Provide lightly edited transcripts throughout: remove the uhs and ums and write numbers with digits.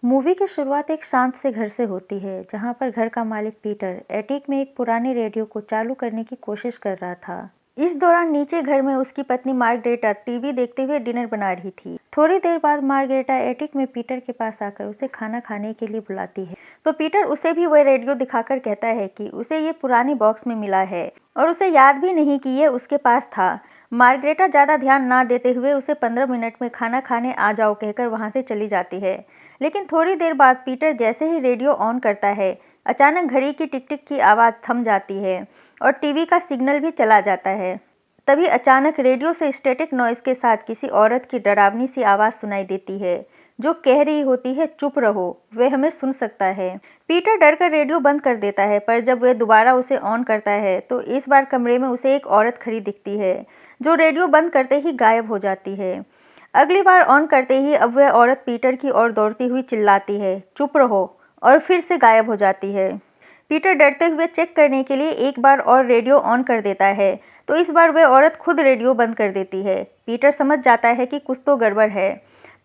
Movie की शुरुआत एक शांत से घर से होती है, जहां पर घर का मालिक पीटर एटिक में एक पुराने रेडियो को चालू करने की कोशिश कर रहा था। इस दौरान नीचे घर में उसकी पत्नी मार्गरेटा टीवी देखते हुए डिनर बना रही थी। थोड़ी देर बाद मार्गरेटा एटिक में पीटर के पास आकर उसे खाना खाने के लिए बुलाती है, तो पीटर उसे भी वह रेडियो दिखाकर कहता है कि उसे ये पुराने बॉक्स में मिला है और उसे याद भी नहीं कि यह उसके पास था। मार्गरेटा ज्यादा ध्यान ना देते हुए उसे 15 मिनट में खाना खाने आ जाओ कहकर वहां से चली जाती है। लेकिन थोड़ी देर बाद पीटर जैसे ही रेडियो ऑन करता है, अचानक घड़ी की टिक टिक की आवाज़ थम जाती है और टीवी का सिग्नल भी चला जाता है। तभी अचानक रेडियो से स्टैटिक नॉइज़ के साथ किसी औरत की डरावनी सी आवाज़ सुनाई देती है, जो कह रही होती है, चुप रहो, वह हमें सुन सकता है। पीटर डरकर रेडियो बंद कर देता है, पर जब वह दोबारा उसे ऑन करता है तो इस बार कमरे में उसे एक औरत खड़ी दिखती है, जो रेडियो बंद करते ही गायब हो जाती है। अगली बार ऑन करते ही अब वह औरत पीटर की ओर दौड़ती हुई चिल्लाती है, चुप रहो, और फिर से गायब हो जाती है। पीटर डरते हुए चेक करने के लिए एक बार और रेडियो ऑन कर देता है, तो इस बार वह औरत खुद रेडियो बंद कर देती है। पीटर समझ जाता है कि कुछ तो गड़बड़ है,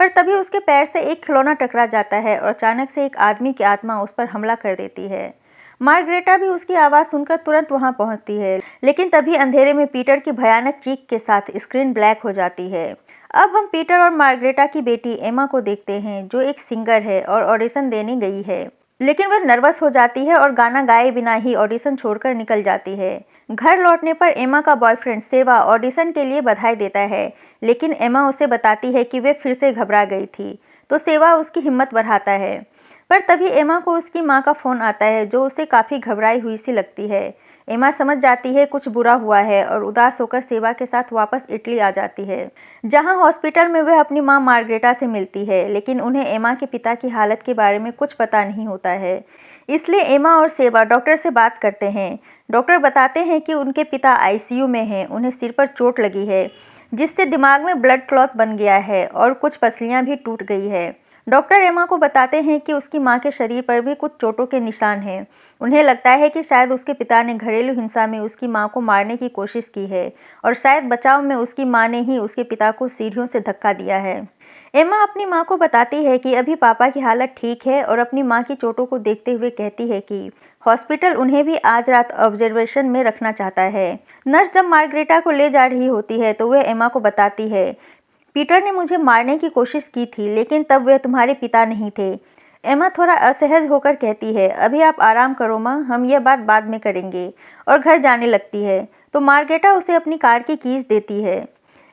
पर तभी उसके पैर से एक खिलौना टकरा जाता है और अचानक से एक आदमी की आत्मा उस पर हमला कर देती है। मार्गरेटा भी उसकी आवाज़ सुनकर तुरंत वहां पहुंचती है, लेकिन तभी अंधेरे में पीटर की भयानक चीख के साथ स्क्रीन ब्लैक हो जाती है। अब हम पीटर और मार्गरेटा की बेटी एमा को देखते हैं, जो एक सिंगर है और ऑडिशन देने गई है, लेकिन वह नर्वस हो जाती है और गाना गाए बिना ही ऑडिशन छोड़कर निकल जाती है। घर लौटने पर एमा का बॉयफ्रेंड सेवा ऑडिशन के लिए बधाई देता है, लेकिन एमा उसे बताती है कि वे फिर से घबरा गई थी, तो सेवा उसकी हिम्मत बढ़ाता है। पर तभी एमा को उसकी माँ का फ़ोन आता है, जो उसे काफ़ी घबराई हुई सी लगती है। एमा समझ जाती है कुछ बुरा हुआ है और उदास होकर सेवा के साथ वापस इटली आ जाती है, जहां हॉस्पिटल में वह अपनी मां मार्गरेटा से मिलती है, लेकिन उन्हें एमा के पिता की हालत के बारे में कुछ पता नहीं होता है। इसलिए एमा और सेवा डॉक्टर से बात करते हैं। डॉक्टर बताते हैं कि उनके पिता आईसीयू में हैं, उन्हें सिर पर चोट लगी है, जिससे दिमाग में ब्लड क्लॉट बन गया है और कुछ पसलियां भी टूट गई है। डॉक्टर एमा को बताते हैं कि उसकी मां के शरीर पर भी कुछ चोटों के निशान हैं। उन्हें लगता है कि शायद उसके पिता ने घरेलू हिंसा में उसकी मां को मारने की कोशिश की है और शायद बचाव में उसकी मां ने ही उसके पिता को सीढ़ियों से धक्का दिया है। एमा अपनी मां को बताती है कि अभी पापा की हालत ठीक है और अपनी मां की चोटों को देखते हुए कहती है कि हॉस्पिटल उन्हें भी आज रात ऑब्जर्वेशन में रखना चाहता है। नर्स जब मार्गरेटा को ले जा रही होती है तो वह एमा को बताती है, पीटर ने मुझे मारने की कोशिश की थी, लेकिन तब वे तुम्हारे पिता नहीं थे। एमा थोड़ा असहज होकर कहती है, अभी आप आराम करो माँ, हम यह बात बाद में करेंगे, और घर जाने लगती है। तो मार्गरेटा उसे अपनी कार की कीज देती है,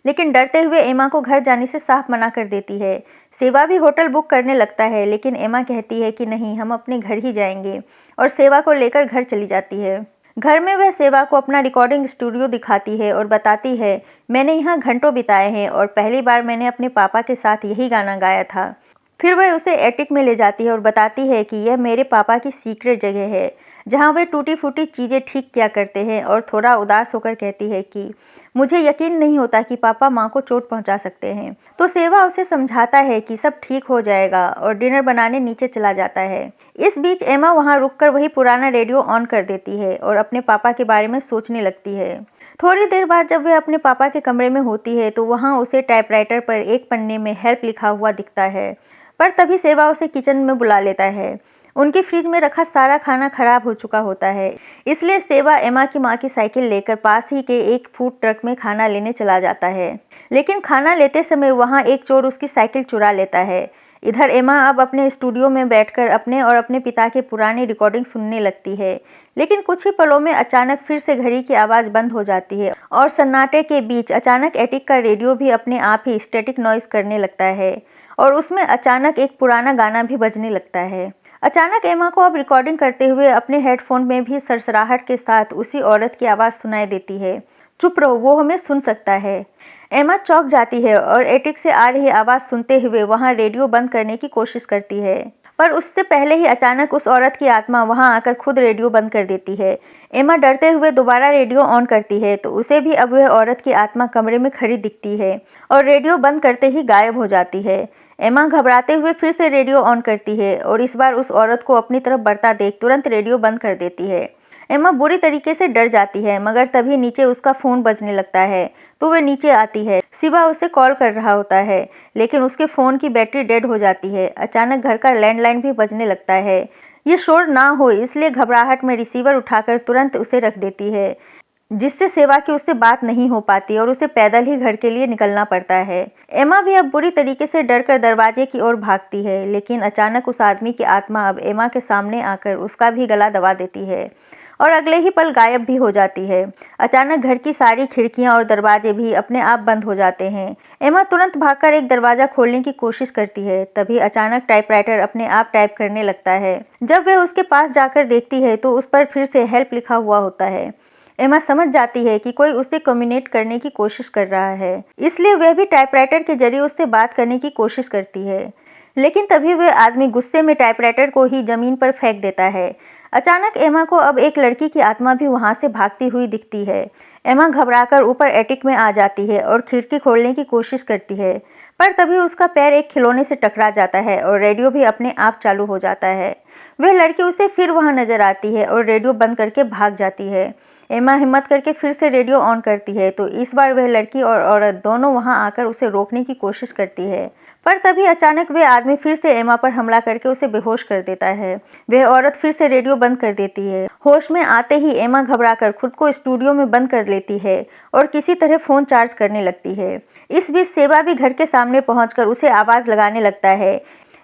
लेकिन डरते हुए एमा को घर जाने से साफ मना कर देती है। सेवा भी होटल बुक करने लगता है, लेकिन एमा कहती है कि नहीं, हम अपने घर ही जाएंगे, और सेवा को लेकर घर चली जाती है। घर में वह सेवा को अपना रिकॉर्डिंग स्टूडियो दिखाती है और बताती है, मैंने यहाँ घंटों बिताए हैं और पहली बार मैंने अपने पापा के साथ यही गाना गाया था। फिर वह उसे एटिक में ले जाती है और बताती है कि यह मेरे पापा की सीक्रेट जगह है, जहाँ वे टूटी फूटी चीज़ें ठीक किया करते हैं, और थोड़ा उदास होकर कहती है कि मुझे यकीन नहीं होता कि पापा माँ को चोट पहुँचा सकते हैं। तो सेवा उसे समझाता है कि सब ठीक हो जाएगा और डिनर बनाने नीचे चला जाता है। इस बीच एमा वहाँ रुककर वही पुराना रेडियो ऑन कर देती है और अपने पापा के बारे में सोचने लगती है। थोड़ी देर बाद जब वह अपने पापा के कमरे में होती है तो वहाँ उसे टाइपराइटर पर एक पन्ने में हेल्प लिखा हुआ दिखता है, पर तभी सेवा उसे किचन में बुला लेता है। उनकी फ्रिज में रखा सारा खाना खराब हो चुका होता है, इसलिए सेवा एमा की माँ की साइकिल लेकर पास ही के एक फूड ट्रक में खाना लेने चला जाता है, लेकिन खाना लेते समय वहाँ एक चोर उसकी साइकिल चुरा लेता है। इधर एमा अब अपने स्टूडियो में बैठकर अपने और अपने पिता के पुरानी रिकॉर्डिंग सुनने लगती है, लेकिन कुछ ही पलों में अचानक फिर से घड़ी की आवाज़ बंद हो जाती है और सन्नाटे के बीच अचानक एटिक का रेडियो भी अपने आप ही स्टैटिक नॉइज़ करने लगता है और उसमें अचानक एक पुराना गाना भी बजने लगता है। अचानक एमा को अब रिकॉर्डिंग करते हुए अपने हेडफोन में भी सरसराहट के साथ उसी औरत की आवाज़ सुनाई देती है, चुप रहो, वो हमें सुन सकता है। एमा चौंक जाती है और एटिक से आ रही आवाज़ सुनते हुए वहाँ रेडियो बंद करने की कोशिश करती है, पर उससे पहले ही अचानक उस औरत की आत्मा वहाँ आकर खुद रेडियो बंद कर देती है। एमा डरते हुए दोबारा रेडियो ऑन करती है तो उसे भी अब वह औरत की आत्मा कमरे में खड़ी दिखती है और रेडियो बंद करते ही गायब हो जाती है। एमा घबराते हुए फिर से रेडियो ऑन करती है और इस बार उस औरत को अपनी तरफ बढ़ता देख तुरंत रेडियो बंद कर देती है। एमा बुरी तरीके से डर जाती है, मगर तभी नीचे उसका फ़ोन बजने लगता है, तो वह नीचे आती है। शिवा उसे कॉल कर रहा होता है, लेकिन उसके फ़ोन की बैटरी डेड हो जाती है। अचानक घर का लैंडलाइन भी बजने लगता है। ये शोर ना हो इसलिए घबराहट में रिसीवर उठाकर तुरंत उसे रख देती है, जिससे सेवा की उससे बात नहीं हो पाती और उसे पैदल ही घर के लिए निकलना पड़ता है। एमा भी अब बुरी तरीके से डरकर दरवाजे की ओर भागती है, लेकिन अचानक उस आदमी की आत्मा अब एमा के सामने आकर उसका भी गला दबा देती है और अगले ही पल गायब भी हो जाती है। अचानक घर की सारी खिड़कियां और दरवाजे भी अपने आप बंद हो जाते हैं। एमा तुरंत भागकर एक दरवाजा खोलने की कोशिश करती है। तभी अचानक टाइपराइटर अपने आप टाइप करने लगता है। जब वह उसके पास जाकर देखती है तो उस पर फिर से हेल्प लिखा हुआ होता है। एमा समझ जाती है कि कोई उससे कम्युनिकेट करने की कोशिश कर रहा है, इसलिए वह भी टाइपराइटर के जरिए उससे बात करने की कोशिश करती है। लेकिन तभी वह आदमी गुस्से में टाइपराइटर को ही जमीन पर फेंक देता है। अचानक एमा को अब एक लड़की की आत्मा भी वहां से भागती हुई दिखती है। एमा घबराकर ऊपर एटिक में आ जाती है और खिड़की खोलने की कोशिश करती है, पर तभी उसका पैर एक खिलौने से टकरा जाता है और रेडियो भी अपने आप चालू हो जाता है। वह लड़की उसे फिर वहां नजर आती है और रेडियो बंद करके भाग जाती है। एमा हिम्मत करके फिर से रेडियो ऑन करती है तो इस बार वह लड़की और औरत दोनों वहां आकर उसे रोकने की कोशिश करती है, पर तभी अचानक वह आदमी फिर से एमा पर हमला करके उसे बेहोश कर देता है। वह औरत फिर से रेडियो बंद कर देती है। होश में आते ही एमा घबराकर खुद को स्टूडियो में बंद कर लेती है और किसी तरह फोन चार्ज करने लगती है। इस बीच सेवा भी घर के सामने पहुंचकर उसे आवाज लगाने लगता है।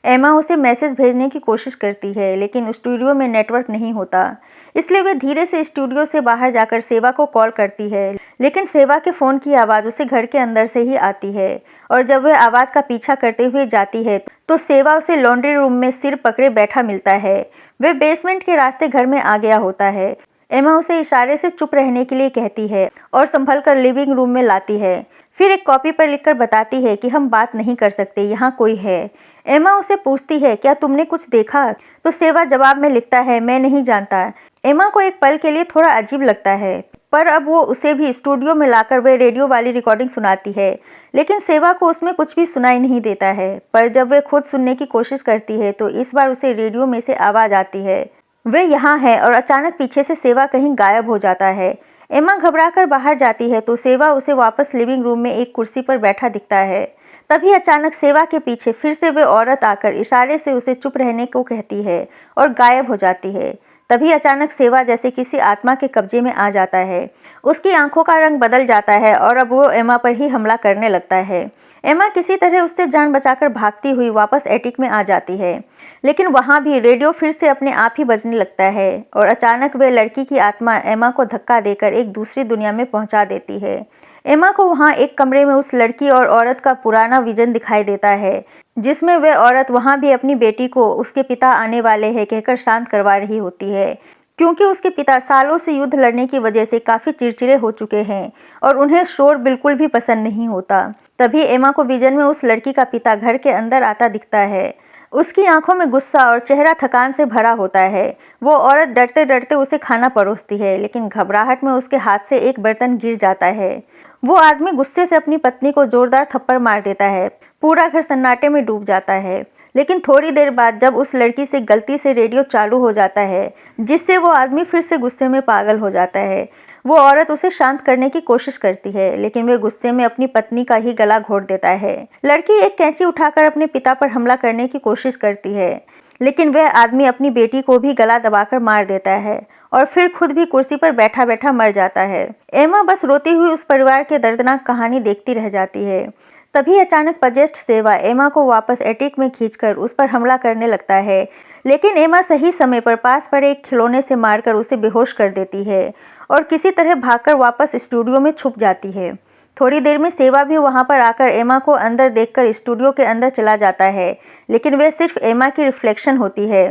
एमा उसे मैसेज भेजने की कोशिश करती है, लेकिन स्टूडियो में नेटवर्क नहीं होता, इसलिए वह धीरे से स्टूडियो से बाहर जाकर सेवा को कॉल करती है। लेकिन सेवा के फ़ोन की आवाज़ उसे घर के अंदर से ही आती है और जब वह आवाज़ का पीछा करते हुए जाती है तो सेवा उसे लॉन्ड्री रूम में सिर पकड़े बैठा मिलता है। वह बेसमेंट के रास्ते घर में आ गया होता है। एमा उसे इशारे से चुप रहने के लिए कहती है और संभल कर लिविंग रूम में लाती है। फिर एक कॉपी पर लिखकर बताती है कि हम बात नहीं कर सकते, यहाँ कोई है। एमा उसे पूछती है, क्या तुमने कुछ देखा? तो सेवा जवाब में लिखता है, मैं नहीं जानता। एमा को एक पल के लिए थोड़ा अजीब लगता है, पर अब वो उसे भी स्टूडियो में लाकर वह रेडियो वाली रिकॉर्डिंग सुनाती है, लेकिन सेवा को उसमें कुछ भी सुनाई नहीं देता है। पर जब वह खुद सुनने की कोशिश करती है तो इस बार उसे रेडियो में से आवाज़ आती है, वह यहाँ है, और अचानक पीछे से सेवा कहीं गायब हो जाता है। एमा घबराकर बाहर जाती है तो सेवा उसे वापस लिविंग रूम में एक कुर्सी पर बैठा दिखता है। तभी अचानक सेवा के पीछे फिर से वह औरत आकर इशारे से उसे चुप रहने को कहती है और गायब हो जाती है। तभी अचानक सेवा जैसे किसी आत्मा के कब्जे में आ जाता है। उसकी आंखों का रंग बदल जाता है और अब वो एमा पर ही हमला करने लगता है। एमा किसी तरह उससे जान बचाकर भागती हुई वापस एटिक में आ जाती है, लेकिन वहां भी रेडियो फिर से अपने आप ही बजने लगता है और अचानक वह लड़की की आत्मा एमा को धक्का देकर एक दूसरी दुनिया में पहुंचा देती है। एमा को वहां एक कमरे में उस लड़की और औरत का पुराना विजन दिखाई देता है, जिसमें वह औरत वहां भी अपनी बेटी को उसके पिता आने वाले हैं कहकर शांत करवा रही होती है, क्योंकि उसके पिता सालों से युद्ध लड़ने की वजह से काफी चिड़चिड़े हो चुके हैं और उन्हें शोर बिल्कुल भी पसंद नहीं होता। तभी एमा को विजन में उस लड़की का पिता घर के अंदर आता दिखता है। उसकी आंखों में गुस्सा और चेहरा थकान से भरा होता है। वो औरत डरते डरते उसे खाना परोसती है, लेकिन घबराहट में उसके हाथ से एक बर्तन गिर जाता है। वो आदमी गुस्से से अपनी पत्नी को जोरदार थप्पड़ मार देता है। पूरा घर सन्नाटे में डूब जाता है। लेकिन थोड़ी देर बाद जब उस लड़की से गलती से रेडियो चालू हो जाता है, जिससे वो आदमी फिर से गुस्से में पागल हो जाता है। वो औरत उसे शांत करने की कोशिश करती है, लेकिन वह गुस्से में अपनी पत्नी का ही गला घोट देता है। लड़की एक कैंची उठाकर अपने पिता पर हमला करने की कोशिश करती है, लेकिन वह आदमी अपनी बेटी को भी गला दबाकर मार देता है और फिर खुद भी कुर्सी पर बैठा बैठा मर जाता है। एमा बस रोती हुई उस परिवार की दर्दनाक कहानी देखती रह जाती है। तभी अचानक पजेस्ट सेवा एमा को वापस एटिक में खींचकर उस पर हमला करने लगता है, लेकिन एमा सही समय पर पास पर एक खिलौने से मारकर उसे बेहोश कर देती है और किसी तरह भागकर वापस स्टूडियो में छुप जाती है। थोड़ी देर में सेवा भी वहां पर आकर एमा को अंदर देखकर स्टूडियो के अंदर चला जाता है, लेकिन वह सिर्फ एमा की रिफ्लेक्शन होती है।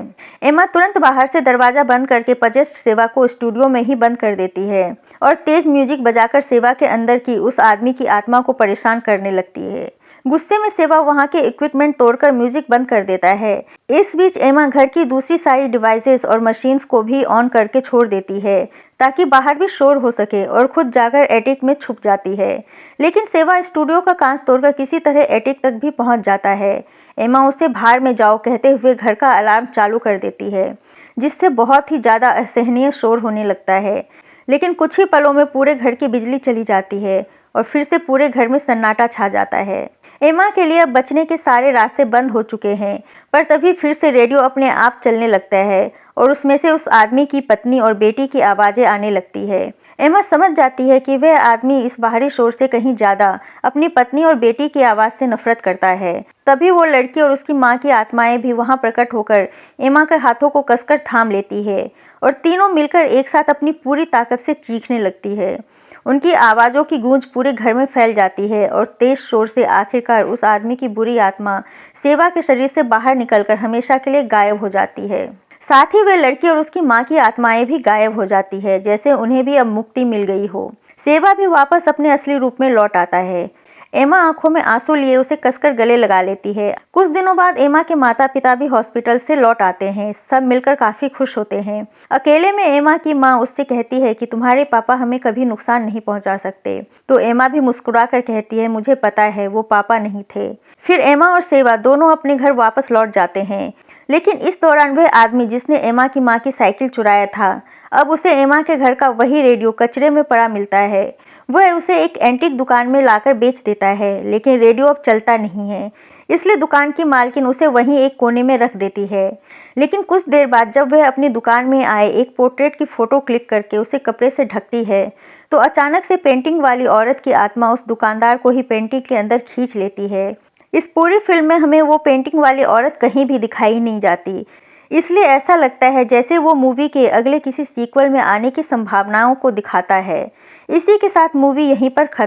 एमा तुरंत बाहर से दरवाजा बंद करके पजेस्ट सेवा को स्टूडियो में ही बंद कर देती है और तेज म्यूजिक बजाकर सेवा के अंदर की उस आदमी की आत्मा को परेशान करने लगती है। गुस्से में सेवा वहां के इक्विपमेंट तोड़कर म्यूजिक बंद कर देता है। इस बीच एमा घर की दूसरी सारी डिवाइसेस और मशीन्स को भी ऑन करके छोड़ देती है ताकि बाहर भी शोर हो सके, और खुद जाकर एटिक में छुप जाती है। लेकिन सेवा स्टूडियो का कांच तोड़कर किसी तरह एटिक तक भी पहुंच जाता है। एमा उसे बाहर में जाओ कहते हुए घर का अलार्म चालू कर देती है, जिससे बहुत ही ज़्यादा असहनीय शोर होने लगता है। लेकिन कुछ ही पलों में पूरे घर की बिजली चली जाती है और फिर से पूरे घर में सन्नाटा छा जाता है। एमा के लिए अब बचने के सारे रास्ते बंद हो चुके हैं, पर तभी फिर से रेडियो अपने आप चलने लगता है और उसमें से उस आदमी की पत्नी और बेटी की आवाज़ें आने लगती है। एमा समझ जाती है कि वह आदमी इस बाहरी शोर से कहीं ज़्यादा अपनी पत्नी और बेटी की आवाज़ से नफरत करता है। तभी वो लड़की और उसकी माँ की आत्माएं भी वहाँ प्रकट होकर एमा के हाथों को कसकर थाम लेती है और तीनों मिलकर एक साथ अपनी पूरी ताकत से चीखने लगती है। उनकी आवाज़ों की गूंज पूरे घर में फैल जाती है और तेज शोर से आखिरकार उस आदमी की बुरी आत्मा सेवा के शरीर से बाहर निकलकर हमेशा के लिए गायब हो जाती है। साथ ही वह लड़की और उसकी माँ की आत्माएं भी गायब हो जाती है, जैसे उन्हें भी अब मुक्ति मिल गई हो। सेवा भी वापस अपने असली रूप में लौट आता है। एमा आंखों में आंसू लिए उसे कसकर गले लगा लेती है। कुछ दिनों बाद एमा के माता पिता भी हॉस्पिटल से लौट आते हैं। सब मिलकर काफी खुश होते हैं। अकेले में एमा की माँ उससे कहती है कि तुम्हारे पापा हमें कभी नुकसान नहीं पहुंचा सकते। तो एमा भी मुस्कुराकर कहती है, मुझे पता है वो पापा नहीं थे। फिर एमा और सेवा दोनों अपने घर वापस लौट जाते हैं, लेकिन इस दौरान वह आदमी जिसने एमा की माँ की साइकिल चुराया था, अब उसे एमा के घर का वही रेडियो कचरे में पड़ा मिलता है। वह उसे एक एंटीक दुकान में लाकर बेच देता है, लेकिन रेडियो अब चलता नहीं है, इसलिए दुकान की मालकिन उसे वहीं एक कोने में रख देती है। लेकिन कुछ देर बाद जब वह अपनी दुकान में आए एक पोर्ट्रेट की फोटो क्लिक करके उसे कपड़े से ढकती है, तो अचानक से पेंटिंग वाली औरत की आत्मा उस दुकानदार को ही पेंटिंग के अंदर खींच लेती है। इस पूरी फिल्म में हमें वो पेंटिंग वाली औरत कहीं भी दिखाई नहीं जाती, इसलिए ऐसा लगता है जैसे वो मूवी के अगले किसी सीक्वल में आने की संभावनाओं को दिखाता है। इसी के साथ मूवी यहीं पर खत्म